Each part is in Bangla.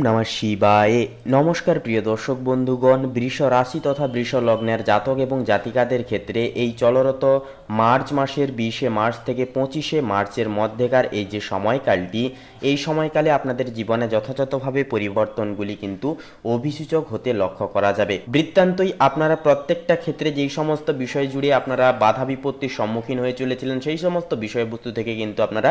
নমঃ শিবায়। নমস্কার প্রিয় দর্শক বন্ধুগণ, বৃষ রাশি তথা বৃষ লগ্নের জাতক এবং জাতিকাদের ক্ষেত্রে এই চলরত মার্চ মাসের 20শে মার্চ থেকে 25শে মার্চের মধ্যেকার এই যে সময়কালটি, এই সময়কালে আপনাদের জীবনে যথাযথভাবে পরিবর্তনগুলি কিন্তু অভিসূচক হতে লক্ষ্য করা যাবে। বৃত্তান্তই আপনারা প্রত্যেকটা ক্ষেত্রে যেই সমস্ত বিষয় জুড়ে আপনারা বাধা বিপত্তির সম্মুখীন হয়ে চলেছিলেন, সেই সমস্ত বিষয়বস্তু থেকে কিন্তু আপনারা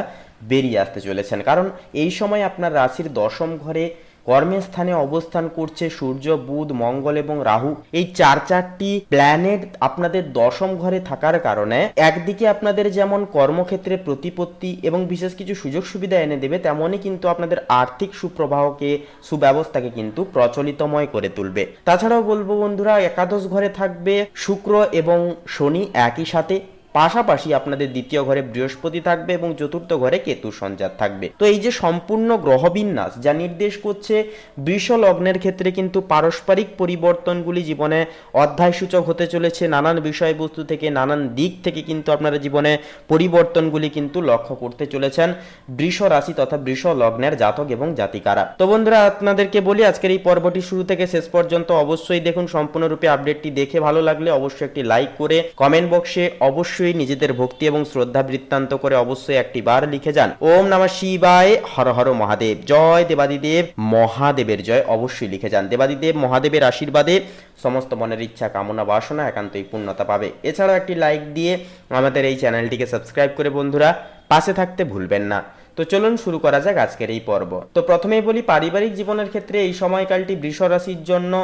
বেরিয়ে আসতে চলেছেন। কারণ এই সময় আপনার রাশির দশম ঘরে কর্মের স্থানে অবস্থান করছে সূর্য, বুধ, মঙ্গল এবং রাহু। এই চারটি প্ল্যানেট আপনাদের দশম ঘরে থাকার কারণে একদিকে আপনাদের যেমন কর্মক্ষেত্রে প্রতিপত্তি এবং বিশেষ কিছু সুযোগ সুবিধা এনে দেবে, তেমনই কিন্তু আপনাদের আর্থিক সুপ্রবাহকে, সুব্যবস্থাকে কিন্তু প্রচলিতময় করে তুলবে। তাছাড়াও বলবো বন্ধুরা, একাদশ ঘরে থাকবে শুক্র এবং শনি একই সাথে, পাশাপাশি আপনাদের দ্বিতীয় ঘরে বৃহস্পতি থাকবে এবং চতুর্থ ঘরে কেতু সঞ্চার থাকবে। তো এই যে সম্পূর্ণ গ্রহবিন্যাস যা নির্দেশ করছে বৃষ লগ্নের ক্ষেত্রে কিন্তু পারস্পরিক পরিবর্তনগুলি জীবনে অধ্যায়সূচক হতে চলেছে। নানান বিষয়বস্তু থেকে, নানান দিক থেকে কিন্তু আপনারা জীবনে পরিবর্তনগুলি কিন্তু লক্ষ্য করতে চলেছেন বৃষ রাশি তথা বৃষ লগ্নের জাতক এবং জাতিকারা। তো বন্ধুরা, আপনাদেরকে বলি, আজকের এই পর্বটি শুরু থেকে শেষ পর্যন্ত অবশ্যই দেখুন। সম্পূর্ণরূপে আপডেটটি দেখে ভালো লাগলে অবশ্যই একটি লাইক করে কমেন্ট বক্সে অবশ্যই নিজেদের ভক্তি এবং শ্রদ্ধা বৃত্তান্ত করে অবশ্যই একটি বার লিখে যান ওম নমঃ শিবায়, হর হর মহাদেব, জয় দেবাদিদেব মহাদেবের জয় অবশ্যই লিখে যান। দেবাদিদেব মহাদেবের আশীর্বাদে সমস্ত মনের ইচ্ছা, কামনা, বাসনা একান্তই পূর্ণতা পাবে। এছাড়াও একটি লাইক দিয়ে আমাদের এই চ্যানেলটিকে সাবস্ক্রাইব করে বন্ধুরা পাশে থাকতে ভুলবেন না। তো চলুন শুরু করা যাক আজকের এই পর্ব। তো প্রথমেই বলি, পারিবারিক জীবনের ক্ষেত্রে এই সময়কালটি বৃষ রাশির জন্য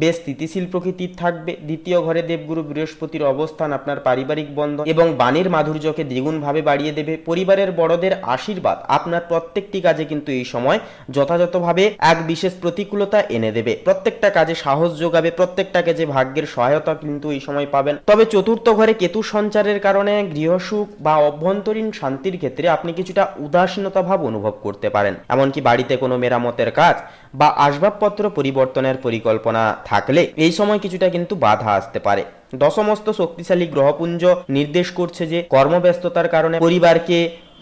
বেশ স্থিতিশীল প্রকৃতির থাকবে। দ্বিতীয় ঘরে দেবগুরু বৃহস্পতির অবস্থান আপনার পারিবারিক বন্ধন এবং বাণীর মাধুর্যকে দ্বিগুণভাবে বাড়িয়ে দেবে। পরিবারের বড়দের আশীর্বাদ আপনার প্রত্যেকটি কাজে কিন্তু এই সময় যথাযথভাবে এক বিশেষ প্রতিকূলতা এনে দেবে। প্রত্যেকটা কাজে সাহস যোগাবে, প্রত্যেকটা কাজে ভাগ্যের সহায়তা কিন্তু এই সময় পাবেন। তবে চতুর্থ ঘরে কেতু সঞ্চারের কারণে গৃহসুখ বা অভ্যন্তরীণ শান্তির ক্ষেত্রে আপনি কিছুটা উদাসীনতা ভাব অনুভব করতে পারেন। এমনকি বাড়িতে কোনো মেরামতের কাজ বা আসবাবপত্র পরিবর্তনের পরিকল্পনা থাকলে এই সময় কিছুটা কিন্তু বাধা আসতে পারে। দশমস্ত শক্তিশালী গ্রহপুঞ্জ নির্দেশ করছে যে কর্মব্যস্ততার কারণে পরিবারকে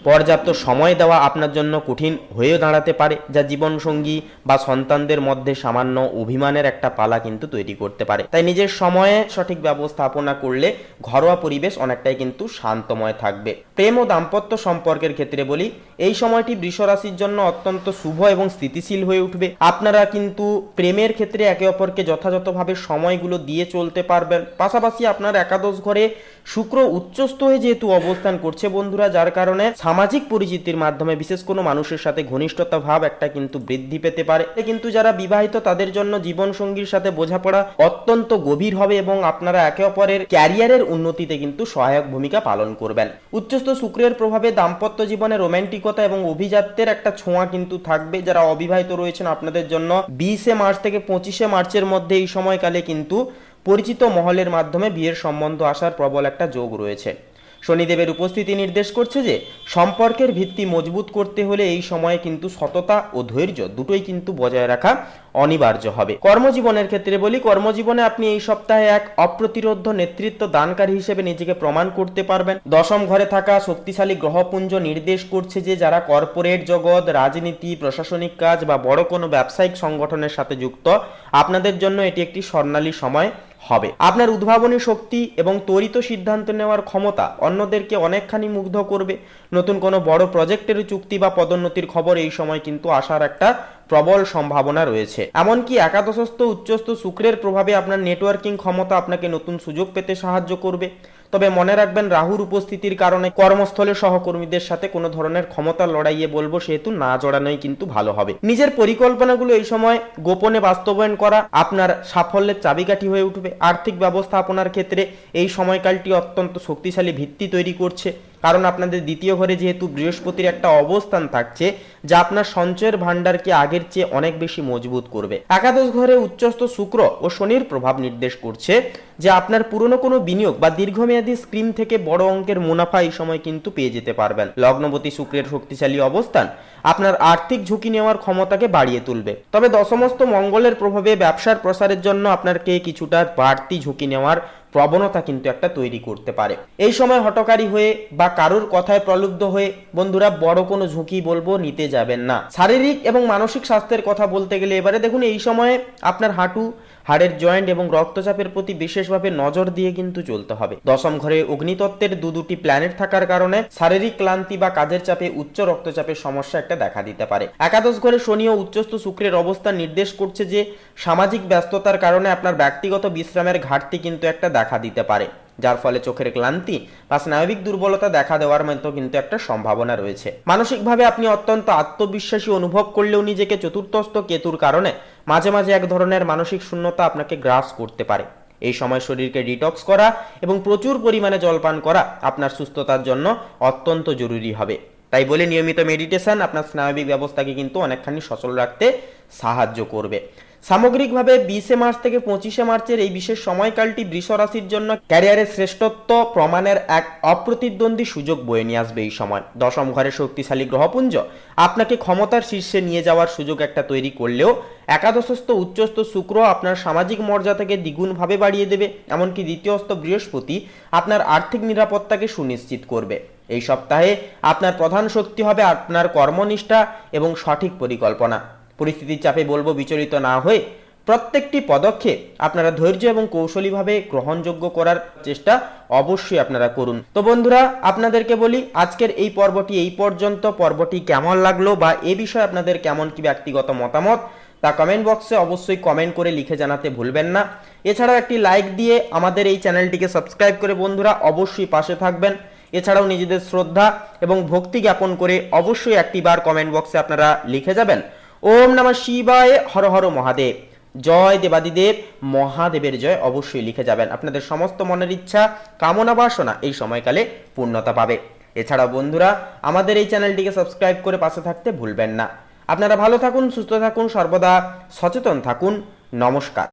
পর্যাপ্ত সময় দেওয়া আপনার জন্য কঠিন হয়ে দাঁড়াতে পারে, যা জীবনসঙ্গী বা সন্তানদের মধ্যে সামান্য অভিমানের একটা পালা কিন্তু তৈরি করতে পারে। তাই নিজের সময়ে সঠিক ব্যবস্থাপনা করলে ঘরোয়া পরিবেশ অনেকটাই কিন্তু শান্তময় থাকবে। প্রেম ও দাম্পত্য সম্পর্কের ক্ষেত্রে বলি, এই সময়টি বৃষ রাশির জন্য অত্যন্ত শুভ এবং স্থিতিশীল হয়ে উঠবে। আপনারা কিন্তু প্রেমের ক্ষেত্রে একে অপরকে যথাযথভাবে সময়গুলো দিয়ে চলতে পারবেন। পাশাপাশি আপনার একাদশ ঘরে শুক্র উচ্চস্থ হয়ে যেহেতু অবস্থান করছে বন্ধুরা, যার কারণে সামাজিক পরিচিতির মাধ্যমে বিশেষ কোনো মানুষের সাথে ঘনিষ্ঠতা ভাব একটা কিন্তু বৃদ্ধি পেতে পারে। কিন্তু যারা বিবাহিত তাদের জন্য জীবন সঙ্গীর সাথে বোঝাপড়া অত্যন্ত গভীর হবে এবং আপনারা একে অপরের ক্যারিয়ারের উন্নতিতে কিন্তু সহায়ক ভূমিকা পালন করবেন। উচ্চস্থ শুক্রের প্রভাবে দাম্পত্য জীবনে রোমান্টিকতা এবং অভিজাত্যের একটা ছোঁয়া কিন্তু থাকবে। যারা অবিবাহিত রয়েছেন আপনাদের জন্য 20শে মার্চ থেকে 25শে মার্চের মধ্যে এই সময়কালে কিন্তু পরিচিত মহলের মাধ্যমে বিয়ের সম্বন্ধ আসার প্রবল একটা যোগ রয়েছে। শনিদেবের উপস্থিতি নির্দেশ করছে যে সম্পর্কের ভিত্তি মজবুত করতে হলে এই সময়ে কিন্তু সততা ও ধৈর্য দুটোই কিন্তু বজায় রাখা অনিবার্য হবে। কর্মজীবনের ক্ষেত্রে বলি, কর্মজীবনে আপনি এই সপ্তাহে এক অপ্রতিরোধ্য নেতৃত্ব দানকারী হিসেবে নিজেকে প্রমাণ করতে পারবেন। দশম ঘরে থাকা শক্তিশালী গ্রহপুঞ্জ নির্দেশ করছে যে যারা কর্পোরেট জগৎ, রাজনীতি, প্রশাসনিক কাজ বা বড় কোনো ব্যবসায়িক সংগঠনের সাথে যুক্ত, আপনাদের জন্য এটি একটি স্বর্ণালী সময় হবে। আপনার উদ্ভাবনী শক্তি এবং ত্বরিত সিদ্ধান্ত নেওয়ার ক্ষমতা অন্যদেরকে অনেকখানি মুগ্ধ করবে। নতুন কোনো বড় প্রজেক্টের চুক্তি বা পদোন্নতির খবর এই সময় কিন্তু আসার একটা প্রবল সম্ভাবনা রয়েছে। এমনকি একাদশস্থ উচ্চস্থ শুক্রের প্রভাবে আপনার নেটওয়ার্কিং ক্ষমতা আপনাকে নতুন সুযোগ পেতে সাহায্য করবে। তবে মনে রাখবেন, রাহুর উপস্থিতির কারণে কর্মস্থলে সহকর্মীদের সাথে কোনো ধরনের ক্ষমতার লড়াইয়ে বলবো সেহেতু না জড়ানোই কিন্তু ভালো হবে। নিজের পরিকল্পনাগুলো এই সময় গোপনে বাস্তবায়ন করা আপনার সাফল্যের চাবিকাঠি হয়ে উঠবে। আর্থিক ব্যবস্থাপনার ক্ষেত্রে এই সময়কালটি অত্যন্ত শক্তিশালী ভিত্তি তৈরি করছে, কারণ আপনাদের দ্বিতীয় ঘরে যেহেতু বৃহস্পতির একটা অবস্থান থাকছে যা আপনার সঞ্চয়ের ভান্ডারকে আগের চেয়ে অনেক বেশি মজবুত করবে। একাদশ ঘরে উচ্চস্থ শুক্র ও শনির প্রভাব নির্দেশ করছে যে আপনার পুরনো কোনো বিনিয়োগ বা দীর্ঘমেয়াদী স্কিম থেকে বড় অঙ্কের মুনাফা এই সময় কিন্তু পেয়ে যেতে পারবেন। লগ্নপতি শুক্রের শক্তিশালী অবস্থান আপনার আর্থিক ঝুঁকি নেওয়ার ক্ষমতাকে বাড়িয়ে তুলবে। তবে দশমস্ত মঙ্গলের প্রভাবে ব্যবসার প্রসারের জন্য আপনাকে কিছুটা বাড়তি ঝুঁকি নেওয়ার প্রবণতা কিন্তু একটা তৈরি করতে পারে। এই সময় হঠকারী হয়ে বা কারোর কথায় প্রলুব্ধ হয়ে বন্ধুরা বড় কোনো ঝুঁকি বলবো নিতে যাবেন না। শারীরিক এবং মানসিক স্বাস্থ্যের কথা বলতে গেলে এবারে দেখুন এই সময়ে আপনার হাঁটু, হাড়ের জয়েন্ট এবং রক্তচাপের প্রতি বিশেষভাবে নজর দিয়ে কিন্তু চলতে হবে। দশম ঘরে অগ্নিতত্ত্বের দুটি প্ল্যানেট থাকার কারণে শারীরিক ক্লান্তি বা কাজের চাপে উচ্চ রক্তচাপের সমস্যা একটা দেখা দিতে পারে। একাদশ ঘরে শনি ও উচ্চস্থ শুক্রের অবস্থান নির্দেশ করছে যে সামাজিক ব্যস্ততার কারণে আপনার ব্যক্তিগত বিশ্রামের ঘাটতি কিন্তু একটা দেখা দিতে পারে, যার ফলে চোখের ক্লান্তি বা স্নায়বিক দুর্বলতা দেখা দেওয়ার মতো কিন্তু একটা সম্ভাবনা রয়েছে। মানসিকভাবে আপনি অত্যন্ত আত্মবিশ্বাসী অনুভব করলেও নিজেকে চতুর্থস্থ কেতুর কারণে মাঝে মাঝে এক ধরনের মানসিক শূন্যতা আপনাকে গ্রাস করতে পারে। এই সময় শরীরকে ডিটক্স করা এবং প্রচুর পরিমাণে জলপান করা আপনার সুস্থতার জন্য অত্যন্ত জরুরি হবে। তাই বলে নিয়মিত মেডিটেশন আপনার স্নায়বিক ব্যবস্থাকে কিন্তু অনেকখানি সচল রাখতে সাহায্য করবে। সামগ্রিকভাবে 20 মার্চ থেকে 25 মার্চের এই বিশেষ সময়কালটি বৃষ রাশির জন্য ক্যারিয়ারের শ্রেষ্ঠত্ব প্রমাণের এক অপ্রতিদ্বন্দ্বী সুযোগ বয়ে নিয়ে আসবে। এই সময় দশম ঘরে শক্তিশালী গ্রহপুঞ্জ আপনাকে ক্ষমতার শীর্ষে নিয়ে যাওয়ার সুযোগ একটা তৈরি করলেও একাদশস্থ উচ্চস্থ শুক্র আপনার সামাজিক মর্যাদাকে দ্বিগুণভাবে বাড়িয়ে দেবে। এমনকি দ্বিতীয়স্থ বৃহস্পতি আপনার আর্থিক নিরাপত্তাকে সুনিশ্চিত করবে। এই সপ্তাহে আপনার প্রধান শক্তি হবে আপনার কর্মনিষ্ঠা এবং সঠিক পরিকল্পনা। পরিস্থিতির চাপে বলবো বিচলিত না হয়ে প্রত্যেকটি পদক্ষেপ আপনারা ধৈর্য এবং কৌশলীভাবে গ্রহণযোগ্য করার চেষ্টা অবশ্যই আপনারা করুন। তো বন্ধুরা, আপনাদেরকে বলি আজকের এই পর্বটি এই পর্যন্ত। পর্বটি কেমন লাগলো বা এ বিষয়ে আপনাদের কেমন কি ব্যক্তিগত মতামত তা কমেন্ট বক্সে অবশ্যই কমেন্ট করে লিখে জানাতে ভুলবেন না। এছাড়াও একটি লাইক দিয়ে আমাদের এই চ্যানেলটিকে সাবস্ক্রাইব করে বন্ধুরা অবশ্যই পাশে থাকবেন। এছাড়াও নিজেদের শ্রদ্ধা এবং ভক্তি জ্ঞাপন করে অবশ্যই একটিবার কমেন্ট বক্সে আপনারা লিখে যাবেন ওম নমঃ শিবায়, হর হর মহাদেব, জয় দেবাদিদেব, মহাদেবের জয় অবশ্যই লিখে যাবেন। আপনাদের সমস্ত মনের ইচ্ছা, কামনা, বাসনা এই সময়কালে পূর্ণতা পাবে। এছাড়াও বন্ধুরা আমাদের এই চ্যানেলটিকে সাবস্ক্রাইব করে পাশে থাকতে ভুলবেন না। আপনারা ভালো থাকুন, সুস্থ থাকুন, সর্বদা সচেতন থাকুন। নমস্কার।